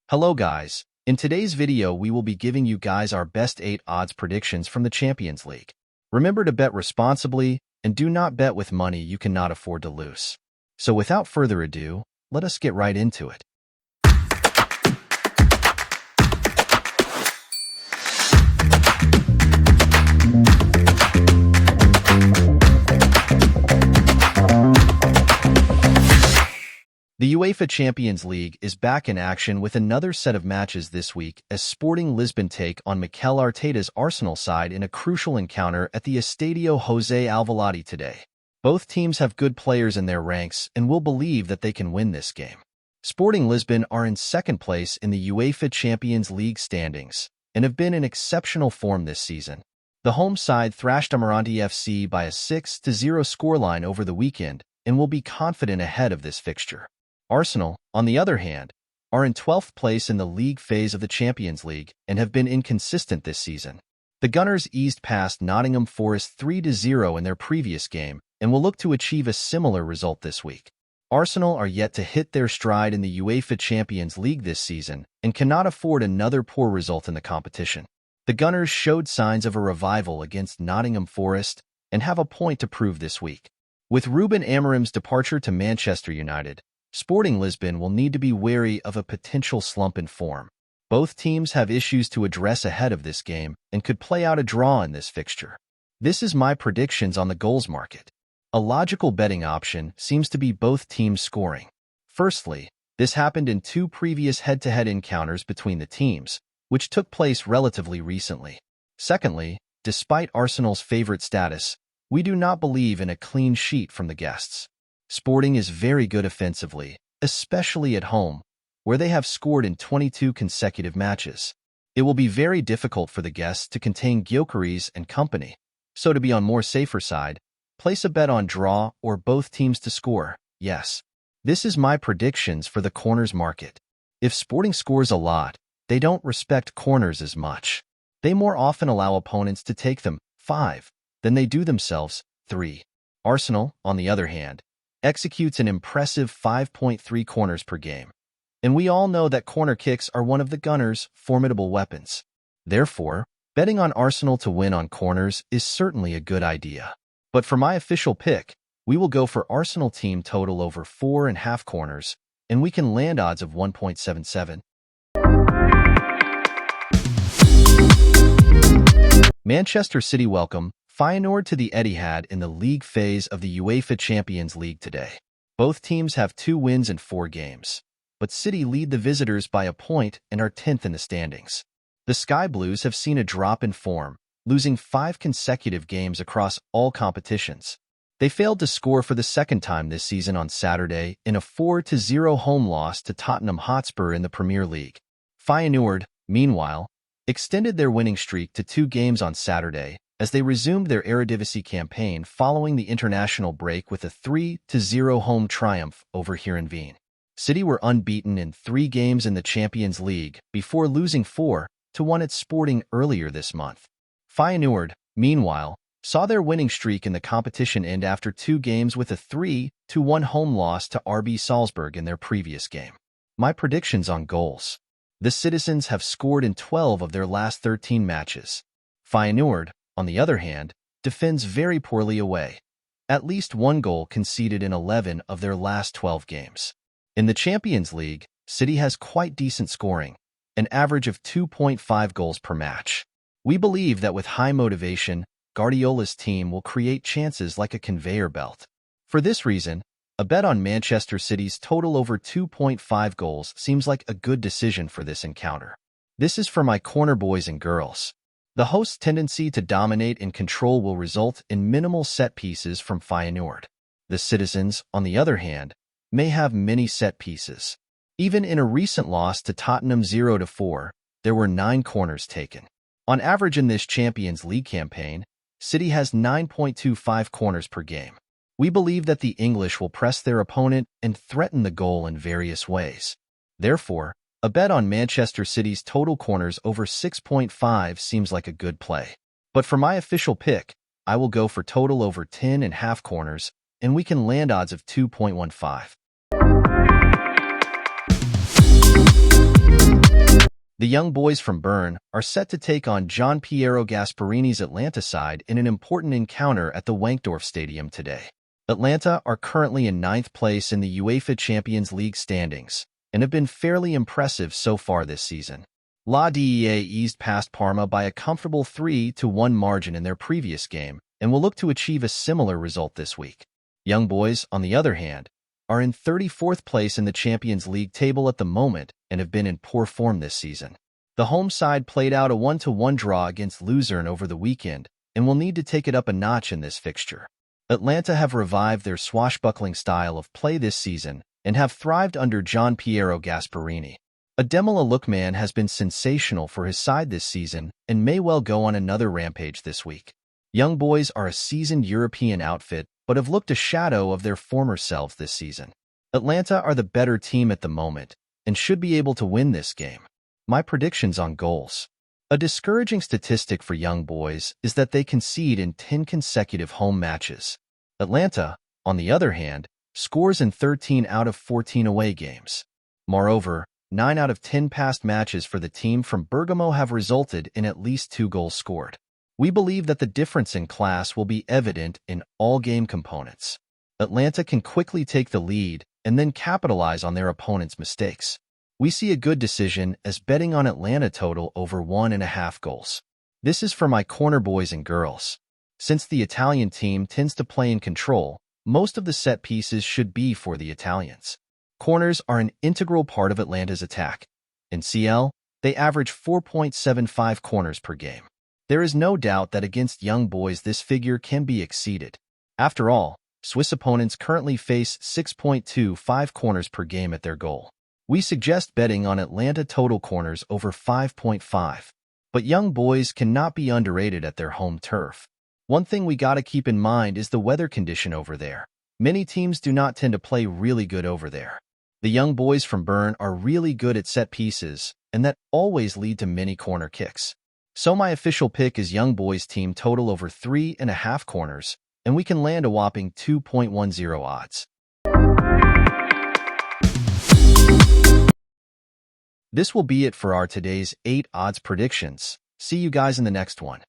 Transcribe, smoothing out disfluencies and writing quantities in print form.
Hello guys, in today's video we will be giving you guys our best 8 odds predictions from the Champions League. Remember to bet responsibly and do not bet with money you cannot afford to lose. So without further ado, let us get right into it. The UEFA Champions League is back in action with another set of matches this week as Sporting Lisbon take on Mikel Arteta's Arsenal side in a crucial encounter at the Estadio José Alvalade today. Both teams have good players in their ranks and will believe that they can win this game. Sporting Lisbon are in second place in the UEFA Champions League standings and have been in exceptional form this season. The home side thrashed Amarante FC by a 6-0 scoreline over the weekend and will be confident ahead of this fixture. Arsenal, on the other hand, are in 12th place in the league phase of the Champions League and have been inconsistent this season. The Gunners eased past Nottingham Forest 3-0 in their previous game and will look to achieve a similar result this week. Arsenal are yet to hit their stride in the UEFA Champions League this season and cannot afford another poor result in the competition. The Gunners showed signs of a revival against Nottingham Forest and have a point to prove this week. With Ruben Amorim's departure to Manchester United, Sporting Lisbon will need to be wary of a potential slump in form. Both teams have issues to address ahead of this game and could play out a draw in this fixture. This is my predictions on the goals market. A logical betting option seems to be both teams scoring. Firstly, this happened in 2 previous head-to-head encounters between the teams, which took place relatively recently. Secondly, despite Arsenal's favorite status, we do not believe in a clean sheet from the guests. Sporting is very good offensively, especially at home, where they have scored in 22 consecutive matches. It will be very difficult for the guests to contain Gyökeres and company, so to be on more safer side, place a bet on draw or both teams to score, yes. This is my predictions for the corners market. If Sporting scores a lot, they don't respect corners as much. They more often allow opponents to take them, 5, than they do themselves, 3. Arsenal, on the other hand, executes an impressive 5.3 corners per game. And we all know that corner kicks are one of the Gunners' formidable weapons. Therefore, betting on Arsenal to win on corners is certainly a good idea. But for my official pick, we will go for Arsenal team total over 4.5 corners, and we can land odds of 1.77. Manchester City welcome Fiorentina to the Etihad in the league phase of the UEFA Champions League today. Both teams have 2 wins in 4 games, but City lead the visitors by a point and are 10th in the standings. The Sky Blues have seen a drop in form, losing 5 consecutive games across all competitions. They failed to score for the second time this season on Saturday in a 4-0 home loss to Tottenham Hotspur in the Premier League. Feyenoord, meanwhile, extended their winning streak to 2 games on Saturday as they resumed their Eredivisie campaign following the international break with a 3-0 home triumph over Heerenveen. City were unbeaten in 3 games in the Champions League before losing 4-1 at Sporting earlier this month. Feyenoord, meanwhile, saw their winning streak in the competition end after 2 games with a 3-1 home loss to RB Salzburg in their previous game. My predictions on goals. The Citizens have scored in 12 of their last 13 matches. Feyenoord, on the other hand, defends very poorly away. At least 1 goal conceded in 11 of their last 12 games. In the Champions League, City has quite decent scoring, an average of 2.5 goals per match. We believe that with high motivation, Guardiola's team will create chances like a conveyor belt. For this reason, a bet on Manchester City's total over 2.5 goals seems like a good decision for this encounter. This is for my corner boys and girls. The host's tendency to dominate and control will result in minimal set pieces from Feyenoord. The Citizens, on the other hand, may have many set pieces. Even in a recent loss to Tottenham 0-4, there were 9 corners taken. On average in this Champions League campaign, City has 9.25 corners per game. We believe that the English will press their opponent and threaten the goal in various ways. Therefore, a bet on Manchester City's total corners over 6.5 seems like a good play. But for my official pick, I will go for total over 10.5 corners, and we can land odds of 2.15. The young boys from Bern are set to take on Gian Piero Gasparini's Atlanta side in an important encounter at the Wankdorf Stadium today. Atlanta are currently in 9th place in the UEFA Champions League standings and have been fairly impressive so far this season. La Dea eased past Parma by a comfortable 3-1 margin in their previous game and will look to achieve a similar result this week. Young boys, on the other hand, are in 34th place in the Champions League table at the moment and have been in poor form this season. The home side played out a 1-1 draw against Luzern over the weekend and will need to take it up a notch in this fixture. Atlanta have revived their swashbuckling style of play this season and have thrived under Gian Piero Gasparini. Ademola Lookman has been sensational for his side this season and may well go on another rampage this week. Young boys are a seasoned European outfit but have looked a shadow of their former selves this season. Atlanta are the better team at the moment and should be able to win this game. My predictions on goals. A discouraging statistic for young boys is that they concede in 10 consecutive home matches. Atlanta, on the other hand, scores in 13 out of 14 away games. Moreover, 9 out of 10 past matches for the team from Bergamo have resulted in at least 2 goals scored. We believe that the difference in class will be evident in all game components. Atlanta can quickly take the lead and then capitalize on their opponent's mistakes. We see a good decision as betting on Atlanta total over 1.5 goals. This is for my corner boys and girls. Since the Italian team tends to play in control, most of the set pieces should be for the Italians. Corners are an integral part of Atlanta's attack. In CL, they average 4.75 corners per game. There is no doubt that against young boys this figure can be exceeded. After all, Swiss opponents currently face 6.25 corners per game at their goal. We suggest betting on Atlanta total corners over 5.5. But young boys cannot be underrated at their home turf. One thing we gotta keep in mind is the weather condition over there. Many teams do not tend to play really good over there. The young boys from Bern are really good at set pieces, and that always lead to many corner kicks. So my official pick is young boys team total over 3.5 corners, and we can land a whopping 2.10 odds. This will be it for our today's 8 odds predictions. See you guys in the next one.